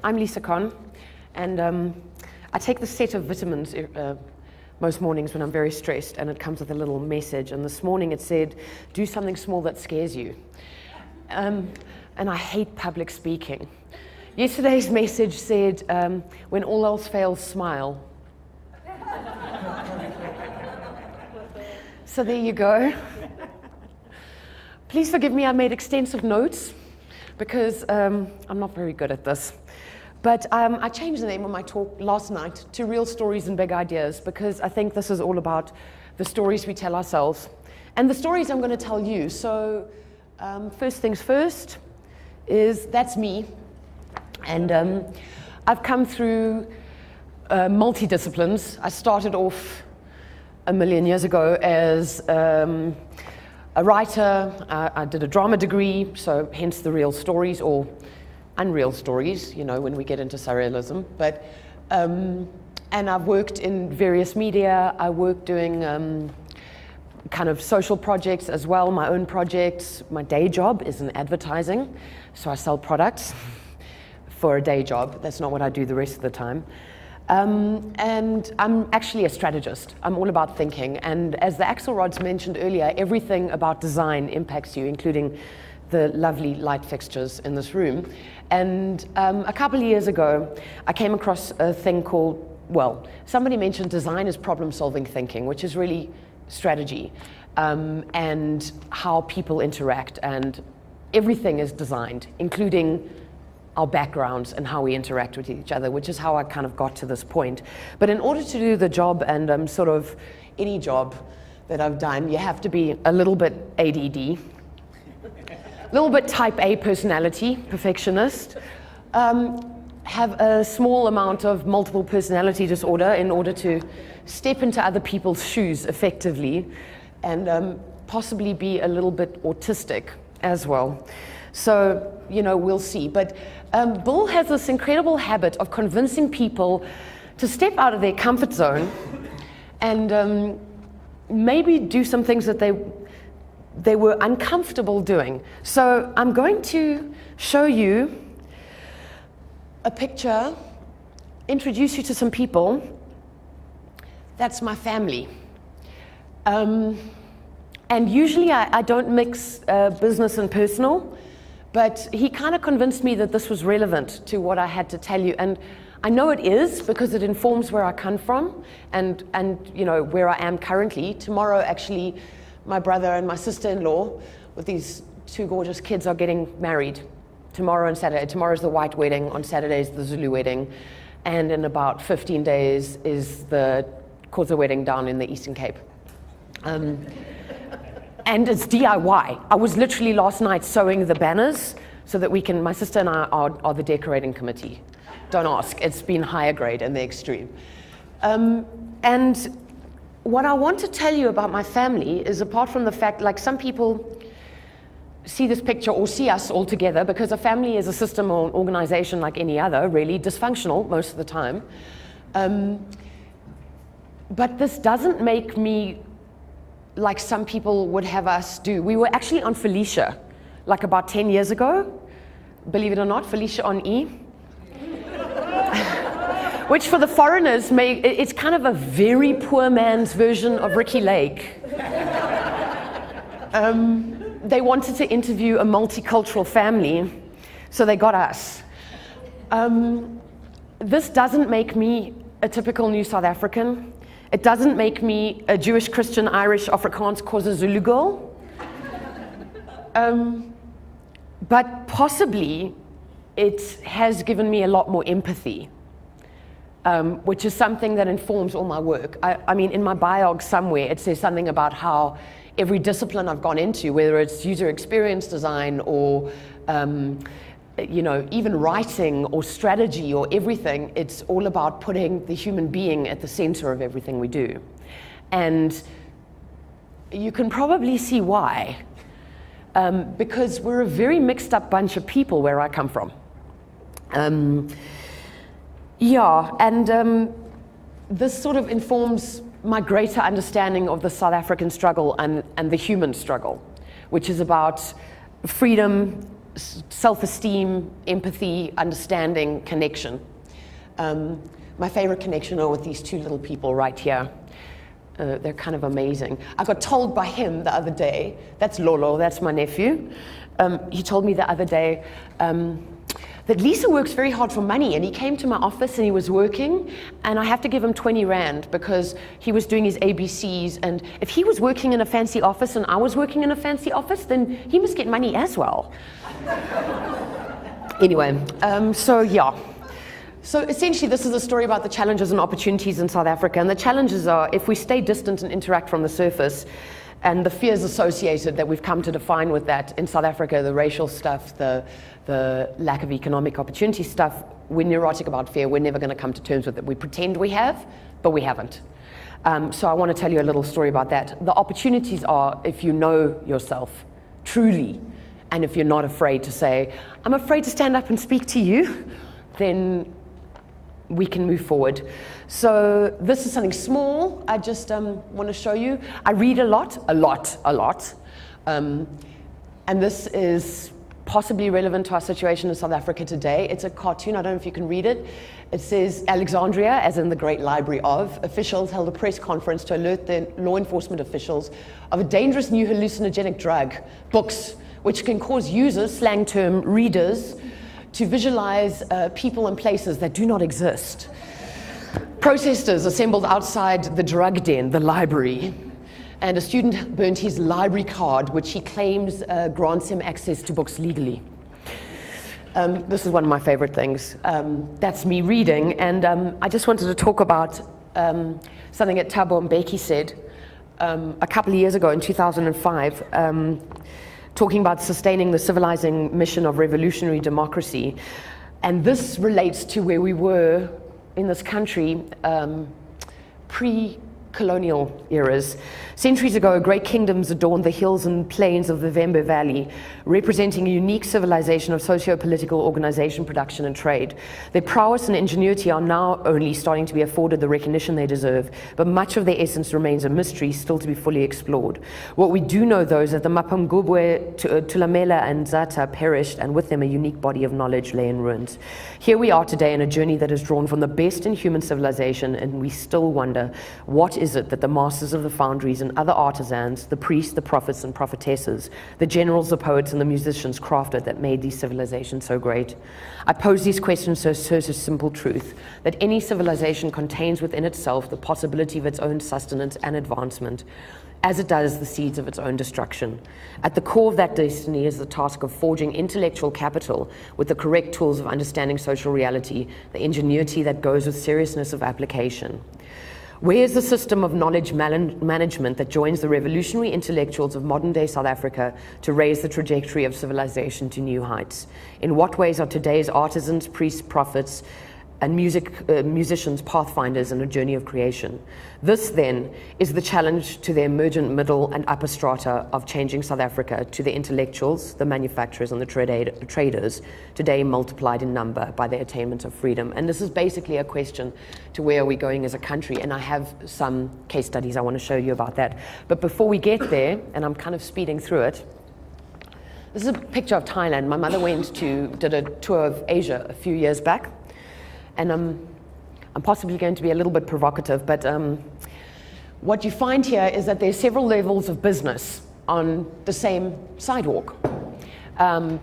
I'm Lisa Cohn, and I take the set of vitamins most mornings when I'm very stressed, and it comes with a little message. And this morning it said, do something small that scares you. And I hate public speaking. Yesterday's message said, when all else fails, smile. So there you go. Please forgive me, I made extensive notes because I'm not very good at this. But I changed the name of my talk last night to Real Stories and Big Ideas because I think this is all about the stories we tell ourselves and the stories I'm going to tell you. So first things first is that's me. And I've come through multi-disciplines. I started off a million years ago as a writer. I did a drama degree, so hence the real stories, or unreal stories, you know, when we get into surrealism. But and I've worked in various media. I work doing kind of social projects as well, my own projects. My day job is in advertising, so I sell products for a day job. That's not what I do the rest of the time. And I'm actually a strategist. I'm all about thinking. And as the Axelrods mentioned earlier, everything about design impacts you, including the lovely light fixtures in this room. And a couple of years ago, I came across a thing called, well, somebody mentioned design is problem-solving thinking, which is really strategy and how people interact. And everything is designed, including our backgrounds and how we interact with each other, which is how I kind of got to this point. But in order to do the job, and sort of any job that I've done, you have to be a little bit ADD, a little bit type A personality, perfectionist, have a small amount of multiple personality disorder in order to step into other people's shoes effectively, and possibly be a little bit autistic as well. So, you know, we'll see. But Bill has this incredible habit of convincing people to step out of their comfort zone and maybe do some things that they were uncomfortable doing. So I'm going to show you a picture, introduce you to some people. That's my family. And usually I don't mix business and personal. But he kind of convinced me that this was relevant to what I had to tell you. And I know it is because it informs where I come from and you know, where I am currently. Tomorrow, actually, my brother and my sister-in-law with these two gorgeous kids are getting married tomorrow and Saturday. Tomorrow's the white wedding, on Saturday is the Zulu wedding. And in about 15 days is the Xhosa wedding down in the Eastern Cape. And it's DIY. I was literally last night sewing the banners so that we can, my sister and I are the decorating committee. Don't ask, it's been higher grade in the extreme. And what I want to tell you about my family is, apart from the fact, like, some people see this picture or see us all together, because a family is a system or an organization like any other, really dysfunctional most of the time. But this doesn't make me like some people would have us do. We were actually on Felicia, like about 10 years ago, believe it or not, Felicia on E. Which for the foreigners, it's kind of a very poor man's version of Ricky Lake. They wanted to interview a multicultural family, so they got us. This doesn't make me a typical New South African. It doesn't make me a Jewish, Christian, Irish, Afrikaans, Xhosa, Zulu girl. But possibly it has given me a lot more empathy, which is something that informs all my work. I mean, in my biog somewhere, it says something about how every discipline I've gone into, whether it's user experience design or you know, even writing or strategy or everything, it's all about putting the human being at the center of everything we do. And you can probably see why, because we're a very mixed up bunch of people where I come from. Yeah, and this sort of informs my greater understanding of the South African struggle and the human struggle, which is about freedom, self-esteem, empathy, understanding, connection. My favorite connection are with these two little people right here. They're kind of amazing. I got told by him the other day, that's Lolo, that's my nephew. He told me the other day that Lisa works very hard for money, and he came to my office and he was working, and I have to give him 20 Rand because he was doing his ABCs, and if he was working in a fancy office and I was working in a fancy office, then he must get money as well. Anyway, so yeah. So essentially, this is a story about the challenges and opportunities in South Africa. And the challenges are, if we stay distant and interact from the surface, and the fears associated that we've come to define with that in South Africa, the racial stuff, the lack of economic opportunity stuff, we're neurotic about fear. We're never going to come to terms with it. We pretend we have, but we haven't. So I want to tell you a little story about that. The opportunities are if you know yourself truly, and if you're not afraid to say, I'm afraid to stand up and speak to you, then we can move forward. So this is something small I just want to show you. I read a lot. And this is possibly relevant to our situation in South Africa today. It's a cartoon, I don't know if you can read it. It says, Alexandria, as in the Great Library of, officials held a press conference to alert the law enforcement officials of a dangerous new hallucinogenic drug, books, which can cause users, slang term readers, to visualize people and places that do not exist. Protesters assembled outside the drug den, the library, and a student burnt his library card, which he claims grants him access to books legally. This is one of my favorite things. That's me reading, and I just wanted to talk about something that Thabo Mbeki said a couple of years ago in 2005, talking about sustaining the civilizing mission of revolutionary democracy. And this relates to where we were in this country pre-colonial eras. Centuries ago, great kingdoms adorned the hills and plains of the Vembe Valley, representing a unique civilization of socio-political organization, production, and trade. Their prowess and ingenuity are now only starting to be afforded the recognition they deserve, but much of their essence remains a mystery still to be fully explored. What we do know, though, is that the Mapungubwe, Tulamela, and Zata perished, and with them a unique body of knowledge lay in ruins. Here we are today in a journey that is drawn from the best in human civilization, and we still wonder, what is it that the masters of the foundries and other artisans, the priests, the prophets and prophetesses, the generals, the poets and the musicians crafted that made these civilizations so great? I pose these questions to assert a simple truth, that any civilization contains within itself the possibility of its own sustenance and advancement, as it does the seeds of its own destruction. At the core of that destiny is the task of forging intellectual capital with the correct tools of understanding social reality, the ingenuity that goes with seriousness of application. Where is the system of knowledge management that joins the revolutionary intellectuals of modern-day South Africa to raise the trajectory of civilization to new heights? In what ways are today's artisans, priests, prophets, and musicians pathfinders in a journey of creation? This, then, is the challenge to the emergent middle and upper strata of changing South Africa, to the intellectuals, the manufacturers, and the traders, today multiplied in number by the attainment of freedom. And this is basically a question to where are we going as a country, and I have some case studies I want to show you about that. But before we get there, and I'm kind of speeding through it, this is a picture of Thailand. My mother did a tour of Asia a few years back. And I'm possibly going to be a little bit provocative, but what you find here is that there's several levels of business on the same sidewalk.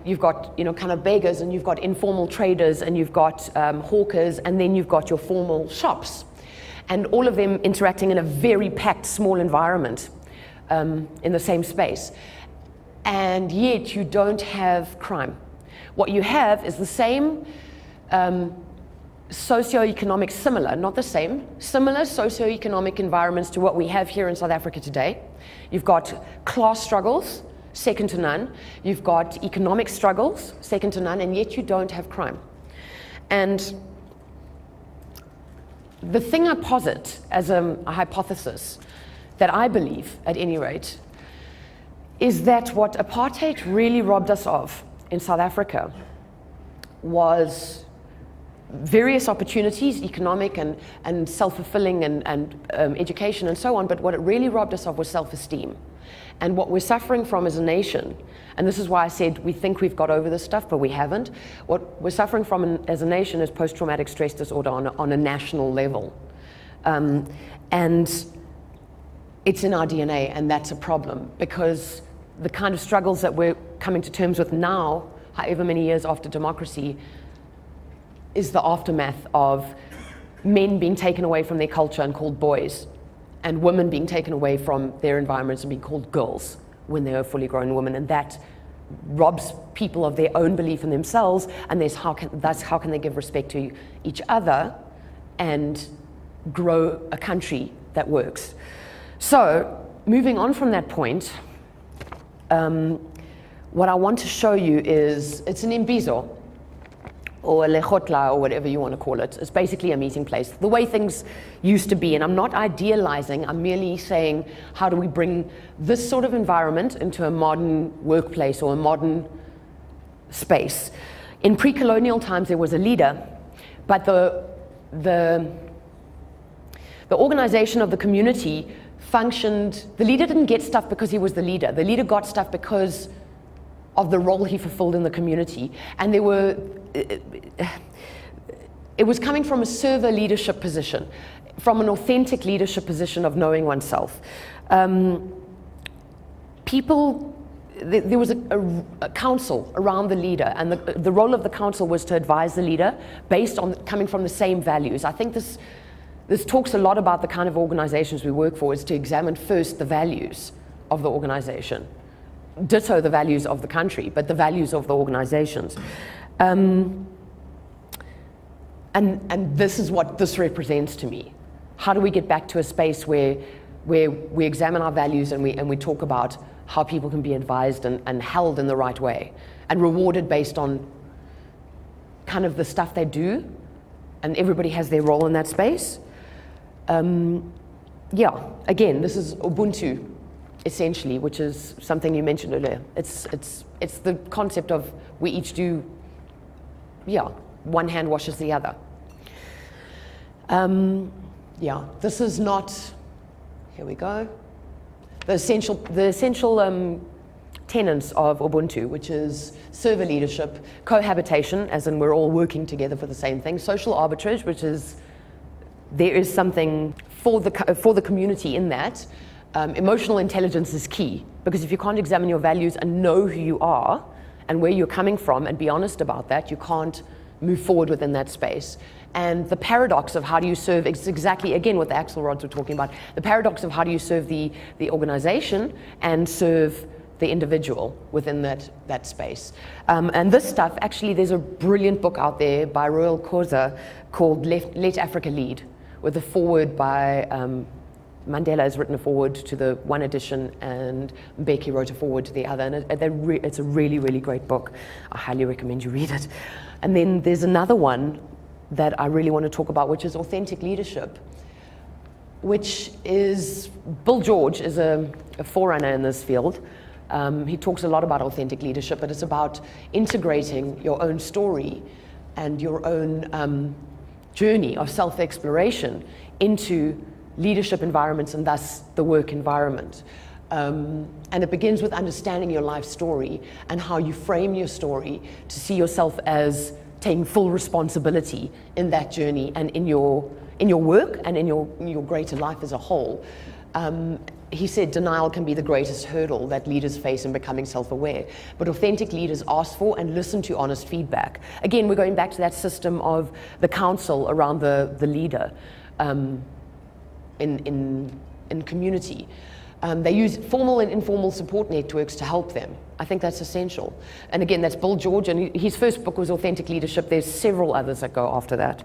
You've got, kind of beggars, and you've got informal traders, and you've got hawkers, and then you've got your formal shops. And all of them interacting in a very packed, small environment in the same space. And yet you don't have crime. What you have is the same socioeconomic, similar socioeconomic environments to what we have here in South Africa today. You've got class struggles, second to none. You've got economic struggles, second to none, and yet you don't have crime. And the thing I posit as a hypothesis that I believe, at any rate, is that what apartheid really robbed us of in South Africa was various opportunities, economic and self-fulfilling and education and so on, but what it really robbed us of was self-esteem. And what we're suffering from as a nation, and this is why I said we think we've got over this stuff, but we haven't. What we're suffering from as a nation is post-traumatic stress disorder on a national level. And it's in our DNA, and that's a problem, because the kind of struggles that we're coming to terms with now, however many years after democracy, is the aftermath of men being taken away from their culture and called boys, and women being taken away from their environments and being called girls when they are fully grown women. And that robs people of their own belief in themselves, and thus how can they give respect to each other and grow a country that works. So moving on from that point, what I want to show you is, it's an imbizo, or a lechotla, or whatever you want to call it. It's basically a meeting place, the way things used to be. And I'm not idealizing, I'm merely saying, how do we bring this sort of environment into a modern workplace or a modern space? In pre-colonial times, there was a leader, but the organization of the community functioned. The leader didn't get stuff because he was the leader. The leader got stuff because of the role he fulfilled in the community. And it was coming from a server leadership position, from an authentic leadership position of knowing oneself. There was a council around the leader, and the role of the council was to advise the leader based on coming from the same values. I think this talks a lot about the kind of organizations we work for, is to examine first the values of the organization. Ditto the values of the country, but the values of the organizations. And this is what this represents to me. How do we get back to a space where we examine our values and we talk about how people can be advised and held in the right way and rewarded based on kind of the stuff they do, and everybody has their role in that space? Yeah, again, this is Ubuntu, essentially, which is something you mentioned earlier. It's the concept of we each do, yeah, one hand washes the other. Yeah, this is not, here we go, the essential tenets of Ubuntu, which is server leadership, cohabitation, as in we're all working together for the same thing, social arbitrage, which is there is something for the community in that. Emotional intelligence is key, because if you can't examine your values and know who you are and where you're coming from and be honest about that, you can't move forward within that space. And the paradox of how do you serve, it's exactly, again, what the Axelrods were talking about, the paradox of how do you serve the organization and serve the individual within that space. And this stuff, actually, there's a brilliant book out there by Royal Khoza called Let Africa Lead, with a foreword by Mandela has written a foreword to the one edition, and Mbeki wrote a foreword to the other, and it's a really, really great book. I highly recommend you read it. And then there's another one that I really want to talk about, which is authentic leadership, which is, Bill George is a forerunner in this field. He talks a lot about authentic leadership, but it's about integrating your own story and your own journey of self-exploration into leadership environments, and thus the work environment. And it begins with understanding your life story and how you frame your story to see yourself as taking full responsibility in that journey and in your work and in your greater life as a whole. He said denial can be the greatest hurdle that leaders face in becoming self-aware, but authentic leaders ask for and listen to honest feedback. Again, we're going back to that system of the council around the leader in community. They use formal and informal support networks to help them. I think that's essential. And again, that's Bill George, and his first book was Authentic Leadership. There's several others that go after that.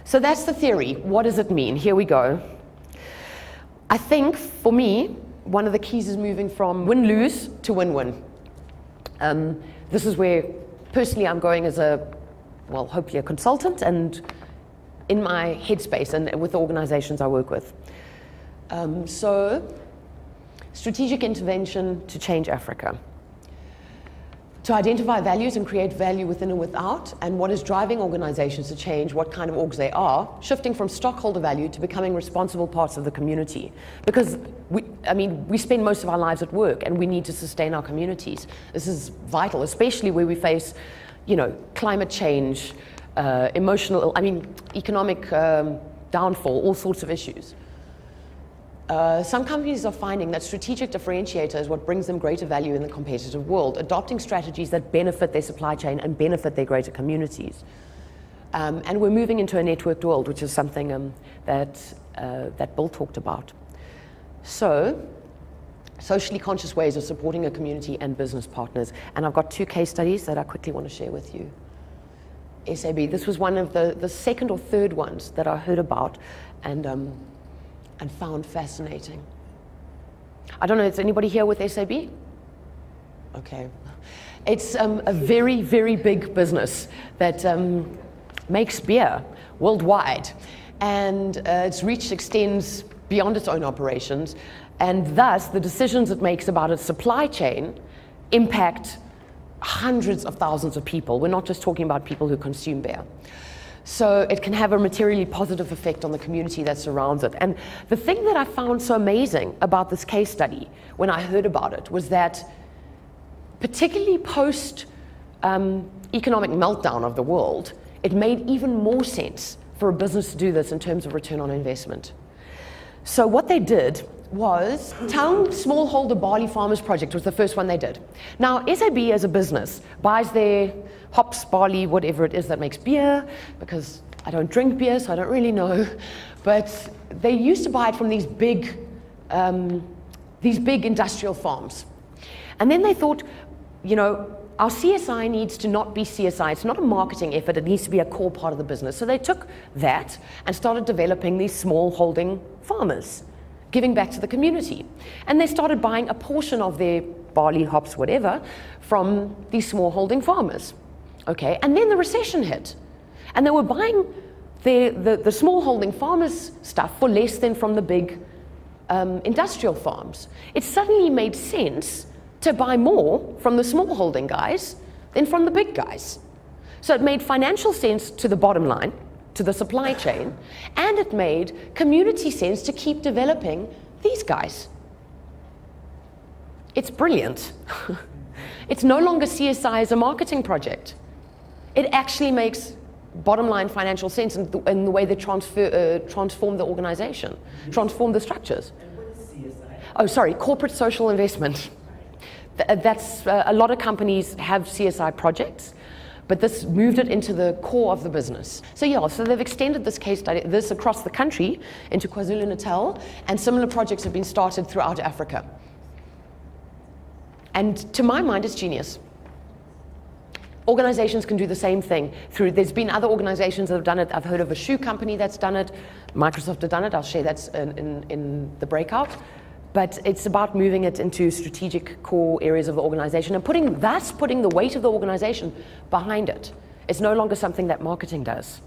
So that's the theory. What does it mean? Here we go. I think, for me, one of the keys is moving from win-lose to win-win. This is where, personally, I'm going as hopefully a consultant, and in my headspace and with the organizations I work with. So, strategic intervention to change Africa. to identify values and create value within and without, and what is driving organizations to change what kind of orgs they are, shifting from stockholder value to becoming responsible parts of the community. Because we spend most of our lives at work, and we need to sustain our communities. This is vital, especially where we face, climate change, economic downfall, all sorts of issues. Some companies are finding that strategic differentiator is what brings them greater value in the competitive world, adopting strategies that benefit their supply chain and benefit their greater communities. And we're moving into a networked world, which is something that Bill talked about. So, socially conscious ways of supporting a community and business partners. And I've got 2 case studies that I quickly want to share with you. SAB, this was one of the second or third ones that I heard about and found fascinating. I don't know, is anybody here with SAB? Okay. It's a very, very big business that makes beer worldwide. And its reach extends beyond its own operations. And thus, the decisions it makes about its supply chain impact hundreds of thousands of people. We're not just talking about people who consume beer. So it can have a materially positive effect on the community that surrounds it. And the thing that I found so amazing about this case study when I heard about it was that, particularly post economic meltdown of the world, it made even more sense for a business to do this in terms of return on investment. So what they did was, Town Smallholder Barley Farmers Project was the first one they did. Now, SAB as a business buys their hops, barley, whatever it is that makes beer, because I don't drink beer, so I don't really know. But they used to buy it from these big industrial farms. And then they thought, our CSI needs to not be CSI. It's not a marketing effort. It needs to be a core part of the business. So they took that and started developing these small holding farmers, giving back to the community. And they started buying a portion of their barley, hops, whatever, from these small holding farmers. Okay, and then the recession hit. And they were buying the small holding farmers stuff for less than from the big industrial farms. It suddenly made sense to buy more from the small holding guys than from the big guys. So it made financial sense to the bottom line, to the supply chain, and it made community sense to keep developing these guys. It's brilliant. It's no longer CSI as a marketing project. It actually makes bottom line financial sense in the way they transform the organization, transform the structures. And what is CSI? Oh, sorry, corporate social investment. That's a lot of companies have CSI projects, but this moved it into the core of the business. So they've extended this case study, this across the country into KwaZulu-Natal, and similar projects have been started throughout Africa. And to my mind, it's genius. Organizations can do the same thing. There's been other organizations that have done it. I've heard of a shoe company that's done it. Microsoft have done it. I'll share that in the breakout. But it's about moving it into strategic core areas of the organization and putting the weight of the organization behind it. It's no longer something that marketing does.